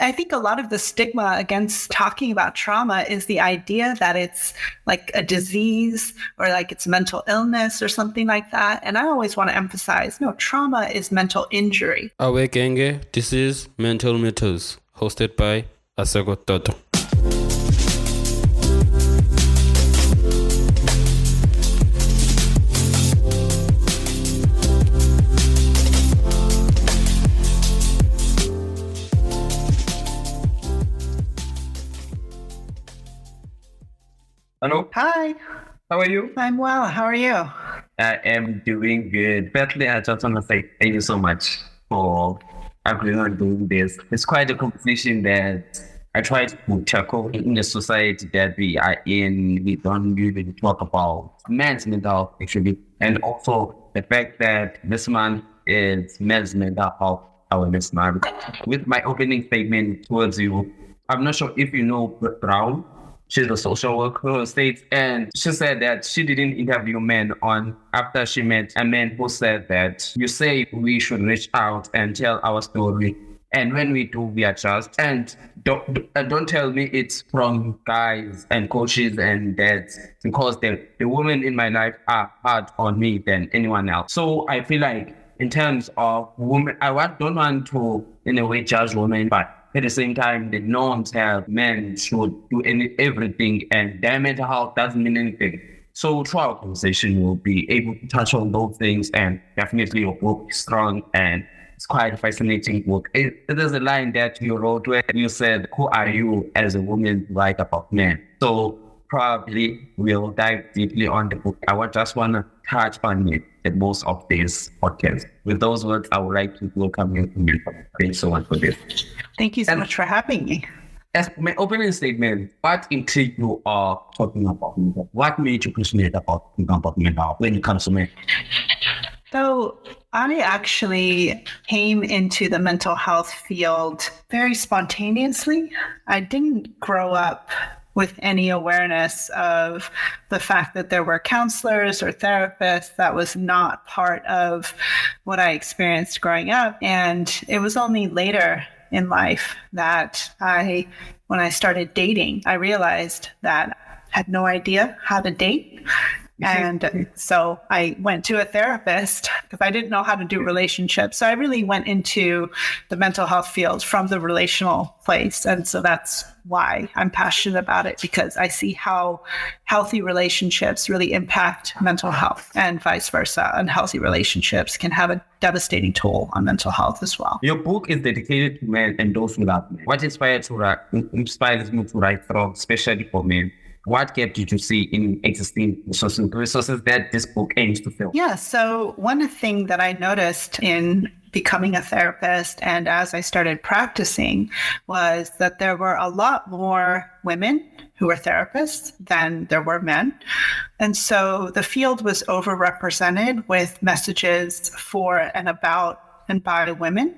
I think a lot of the stigma against talking about trauma is the idea that it's like a disease or like it's mental illness or something like that. And I always want to emphasize, no, trauma is mental injury. Awekenge, this is Mental Mythos, hosted by Asego Toto. Hello. Hi, How are you? I'm well. How are you? I am doing good. Firstly, I just want to say thank you so much for agreeing on doing this. It's quite a conversation that I try to tackle in the society that we are in. We don't really talk about men's mental health, actually. And also the fact that this month is men's mental health awareness month. With my opening statement towards you, I'm not sure if you know Brooke Brown. She's a social worker who states, and she said that she didn't interview men on after she met a man who said that you say we should reach out and tell our story, and when we do, we adjust. And don't tell me it's from guys and coaches and dads, because the women in my life are hard on me than anyone else. So I feel like in terms of women, don't want to in a way judge women, but at the same time, the norms have men should do everything, and their mental health doesn't mean anything. So through our conversation, we'll be able to touch on those things, and definitely your book is strong, and it's quite a fascinating book. There's a line that you wrote where you said, "Who are you as a woman to write about men?" So probably we'll dive deeply on the book. I just want to touch on it at most of this podcast. With those words, I would like to welcome you. Thank you so much for this. Thank you so much for having me. As my opening statement, what intrigued you are talking about mental? What made you passionate about talking about mental when it comes to men? So I actually came into the mental health field very spontaneously. I didn't grow up with any awareness of the fact that there were counselors or therapists. That was not part of what I experienced growing up. And it was only later in life that when I started dating, I realized that I had no idea how to date. And so I went to a therapist because I didn't know how to do relationships. So I really went into the mental health field from the relational place. And so that's why I'm passionate about it, because I see how healthy relationships really impact mental health, and vice versa. Unhealthy relationships can have a devastating toll on mental health as well. Your book is dedicated to men and those without men. What inspires me to write from, especially for men? What gap did you see in existing resources that this book aims to fill? Yeah, so one thing that I noticed in becoming a therapist and as I started practicing was that there were a lot more women who were therapists than there were men. And so the field was overrepresented with messages for and about and by women.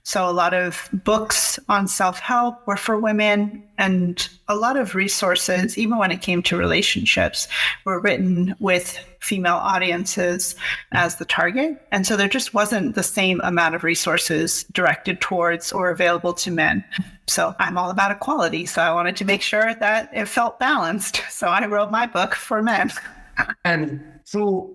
So a lot of books on self-help were for women, and a lot of resources, even when it came to relationships, were written with female audiences as the target. And so there just wasn't the same amount of resources directed towards or available to men. So I'm all about equality. So I wanted to make sure that it felt balanced. So I wrote my book for men. And through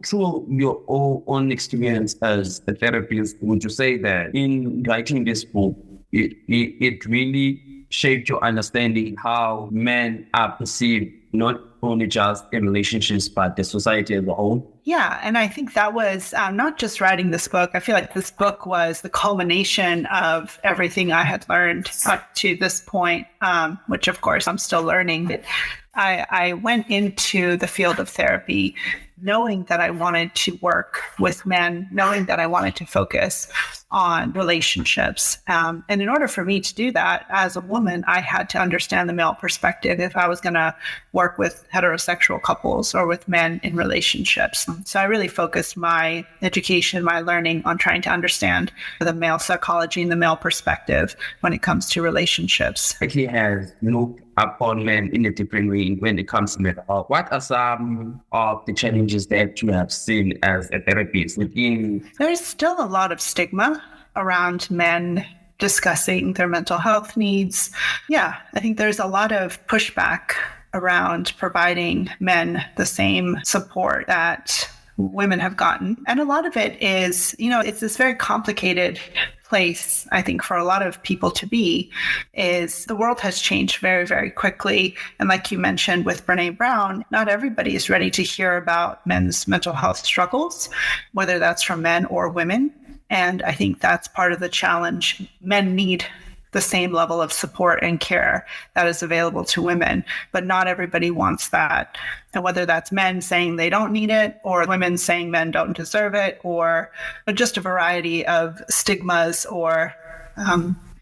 your own experience as a therapist, would you say that in writing this book, it really shaped your understanding how men are perceived, not only just in relationships, but the society as a whole? Yeah, and I think that was not just writing this book. I feel like this book was the culmination of everything I had learned up to this point, which of course I'm still learning. But I went into the field of therapy knowing that I wanted to work with men, knowing that I wanted to focus on relationships. And in order for me to do that as a woman, I had to understand the male perspective if I was going to work with heterosexual couples or with men in relationships. So I really focused my education, my learning on trying to understand the male psychology and the male perspective when it comes to relationships. He has looked upon men in a different way when it comes to mental health. What are some of the challenges that you have seen as a therapist within? There's still a lot of stigma around men discussing their mental health needs. Yeah, I think there's a lot of pushback around providing men the same support that women have gotten. And a lot of it is, it's this very complicated place, I think, for a lot of people to be, is the world has changed very, very quickly. And like you mentioned with Brene Brown, not everybody is ready to hear about men's mental health struggles, whether that's from men or women. And I think that's part of the challenge. Men need the same level of support and care that is available to women, but not everybody wants that. And whether that's men saying they don't need it, or women saying men don't deserve it, or just a variety of stigmas or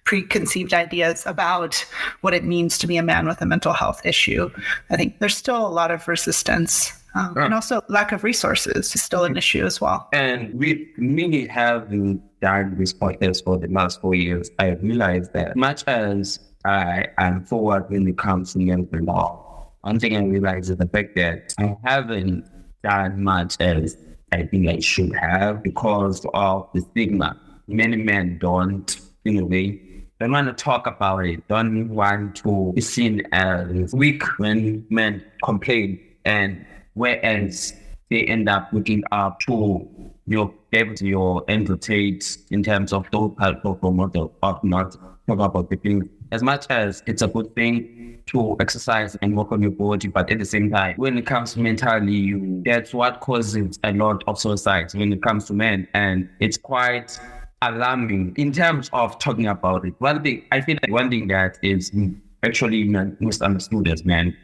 preconceived ideas about what it means to be a man with a mental health issue. I think there's still a lot of resistance. And also lack of resources is still an issue as well. And we really have done this podcast for the last 4 years. I realized that much as I am forward when it comes to mental law, one thing I realized is the fact that I haven't done much as I think I should have because of the stigma. Many men don't, in a way, don't want to talk about it, don't want to be seen as weak when men complain. And whereas they end up looking up to your entities in terms of those helpful model of not talk about the things. As much as it's a good thing to exercise and work on your body, but at the same time, when it comes to mentally, that's what causes a lot of suicides when it comes to men. And it's quite alarming in terms of talking about it. I feel like one thing that is actually misunderstood as men,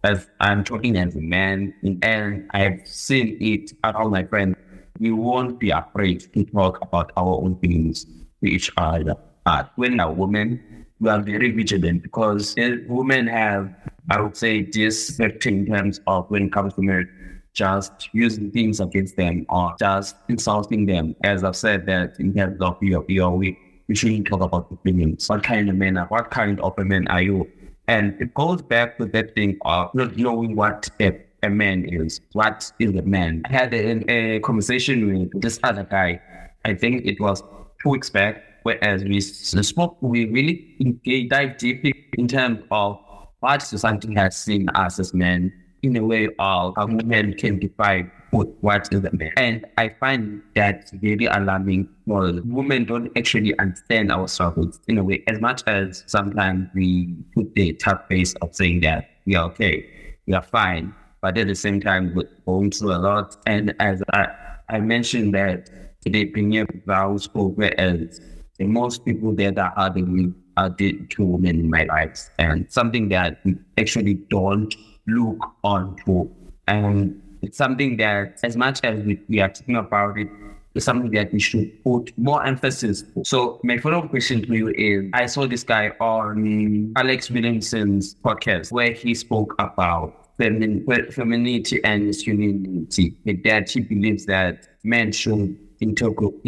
as I'm talking as a man, and I've seen it at all my friends, we won't be afraid to talk about our own feelings to each other. But when a woman, we are very vigilant because women have, I would say, this in terms of when it comes to marriage, just using things against them or just insulting them. As I've said that in terms of you're weak, we shouldn't talk about the feelings. What kind of a man are you? And it goes back to that thing of not knowing what a man is. What is a man? I had a conversation with this other guy. I think it was 2 weeks back, whereas we spoke, we really dive deep in terms of what society has seen us as men in a way of how men can define what is a man. And I find that very alarming. Well, women don't actually understand our struggles in a way, as much as sometimes we put the tough face of saying that we are okay, we are fine, but at the same time we're going through a lot. And as I mentioned that today being vows whereas most people there that are the 2 women in my life, and something that we actually don't look onto. And it's something that, as much as we are talking about it, it's something that we should put more emphasis on. So my follow-up question to you is, I saw this guy on Alex Williamson's podcast where he spoke about femininity and masculinity, and that he believes that men should integrate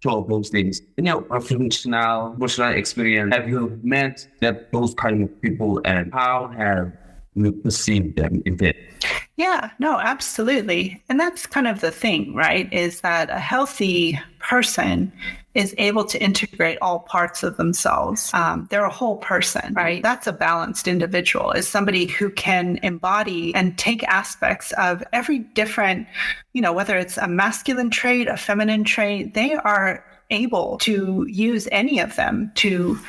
two of those things. In your professional experience, have you met those kind of people, and how have you perceived them in that? Yeah, no, absolutely. And that's kind of the thing, right? Is that a healthy person is able to integrate all parts of themselves. They're a whole person, right? That's a balanced individual, is somebody who can embody and take aspects of every different, whether it's a masculine trait, a feminine trait, they are able to use any of them to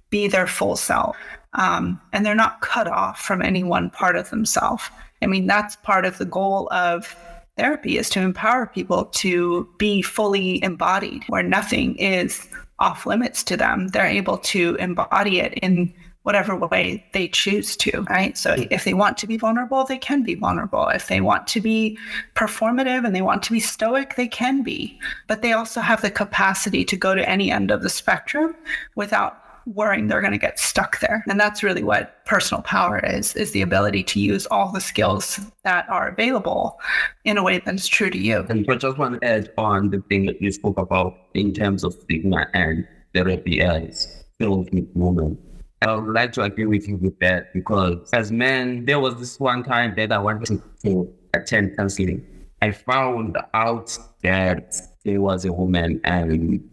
be their full self. And they're not cut off from any one part of themselves. I mean, that's part of the goal of therapy, is to empower people to be fully embodied, where nothing is off limits to them. They're able to embody it in whatever way they choose to, right? So if they want to be vulnerable, they can be vulnerable. If they want to be performative and they want to be stoic, they can be. But they also have the capacity to go to any end of the spectrum without worrying they're going to get stuck there. And that's really what personal power is the ability to use all the skills that are available in a way that is true to you. And I just want to add on the thing that you spoke about in terms of stigma and therapy as filled with women. I would like to agree with you with that, because as men, there was this one time that I wanted to attend counseling. I found out that there was a woman, and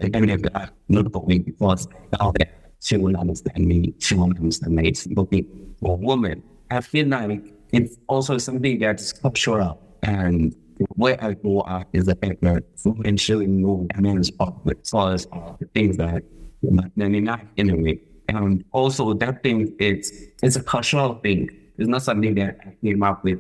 Even if I'm not going because now that she will understand me, she won't understand me. It's looking for a woman. I feel like it's also something that's cultural. And the way I grew up is the fact that women shouldn't know a man's awkward. So it's the things that they're not in a way. And also that thing, it's a cultural thing. It's not something that I came up with.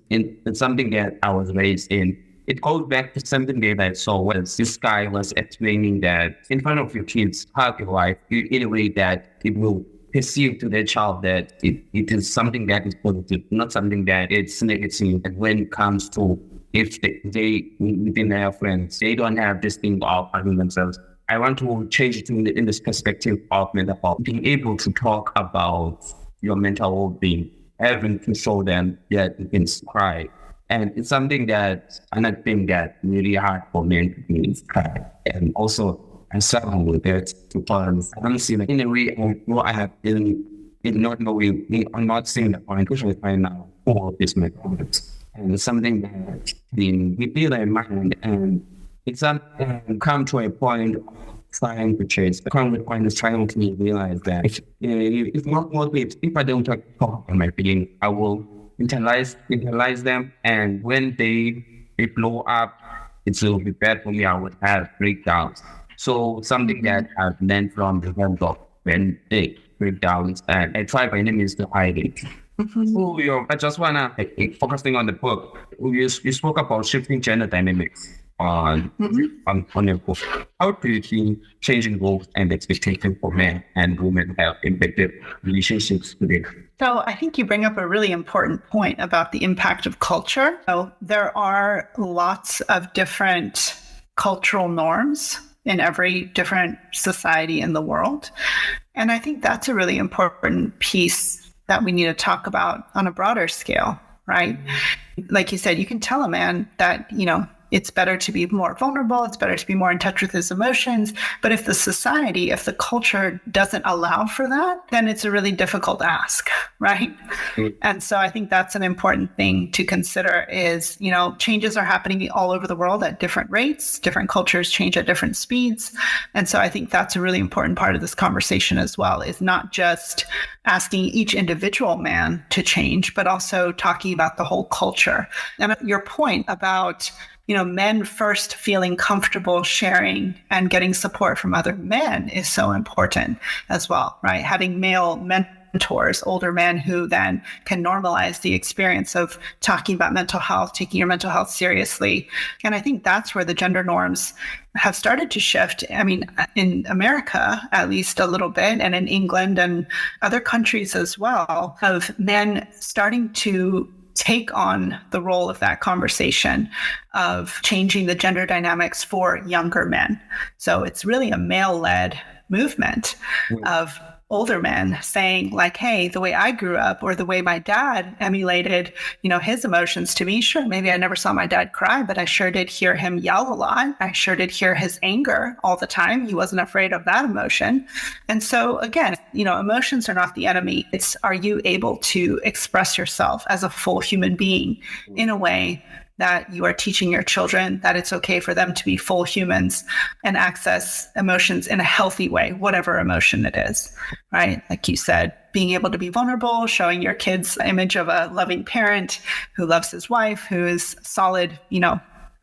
It's something that I was raised in. It goes back to something that I saw was this guy was explaining that in front of your kids, hug your wife in a way that it will perceive to their child that it is something that is positive, not something that it's negative. And when it comes to if they within their friends, they don't have this thing of hugging themselves. I want to change it in this perspective of mental health, being able to talk about your mental well-being, having to show them that you can cry. And it's something that, another thing that really hard for men to do is cry. And also, I struggle with it because I don't see like in a way, I have in not knowing, I'm not seeing the point, which I find now, all this my problems. And it's something that we feel in mind, and it's come to a point of trying to change. The current point is trying to realize that if not more, if I don't talk about my feeling, I will internalize them, and when they blow up, it will be bad for me. I would have breakdowns. So something that I've learned from the world when they breakdowns, and I try by any means to hide it. So, I just wanna focusing on the book. You spoke about shifting gender dynamics on your book. How do you think changing roles and expectations for men and women have impacted relationships today? So I think you bring up a really important point about the impact of culture. So there are lots of different cultural norms in every different society in the world. And I think that's a really important piece that we need to talk about on a broader scale, right? Like you said, you can tell a man that, it's better to be more vulnerable. It's better to be more in touch with his emotions. But if the culture doesn't allow for that, then it's a really difficult ask, right? And so I think that's an important thing to consider is, changes are happening all over the world at different rates. Different cultures change at different speeds. And so I think that's a really important part of this conversation as well, is not just asking each individual man to change, but also talking about the whole culture. And your point about men first feeling comfortable sharing and getting support from other men is so important as well, right? Having male mentors, older men who then can normalize the experience of talking about mental health, taking your mental health seriously. And I think that's where the gender norms have started to shift. I mean, in America, at least a little bit, and in England and other countries as well, of men starting to take on the role of that conversation of changing the gender dynamics for younger men. So it's really a male-led movement of older men saying like, hey, the way I grew up or the way my dad emulated, his emotions to me, sure, maybe I never saw my dad cry, but I sure did hear him yell a lot. I sure did hear his anger all the time. He wasn't afraid of that emotion. And so again, emotions are not the enemy. It's, are you able to express yourself as a full human being in a way that you are teaching your children that it's okay for them to be full humans and access emotions in a healthy way, whatever emotion it is, right? Like you said, being able to be vulnerable, showing your kids the image of a loving parent who loves his wife, who is solid,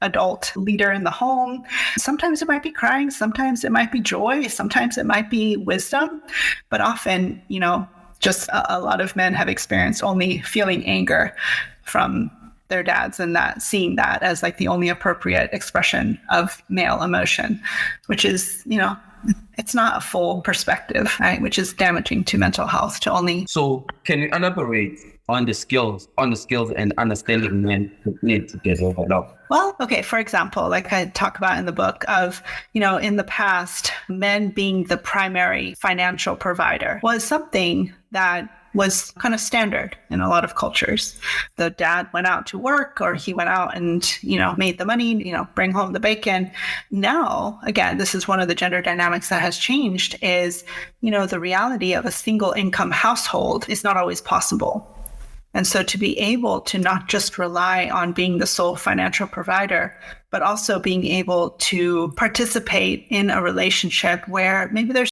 adult leader in the home. Sometimes it might be crying, sometimes it might be joy, sometimes it might be wisdom, but often, just a lot of men have experienced only feeling anger from their dads, and that seeing that as like the only appropriate expression of male emotion, which is, it's not a full perspective, right? Which is damaging to mental health to only. So can you elaborate on the skills and understanding men need to get overlooked? Well, okay, for example, like I talk about in the book of, in the past, men being the primary financial provider was something that was kind of standard in a lot of cultures. The dad went out to work, or he went out and, made the money, bring home the bacon. Now, again, this is one of the gender dynamics that has changed is, the reality of a single income household is not always possible. And so to be able to not just rely on being the sole financial provider, but also being able to participate in a relationship where maybe there's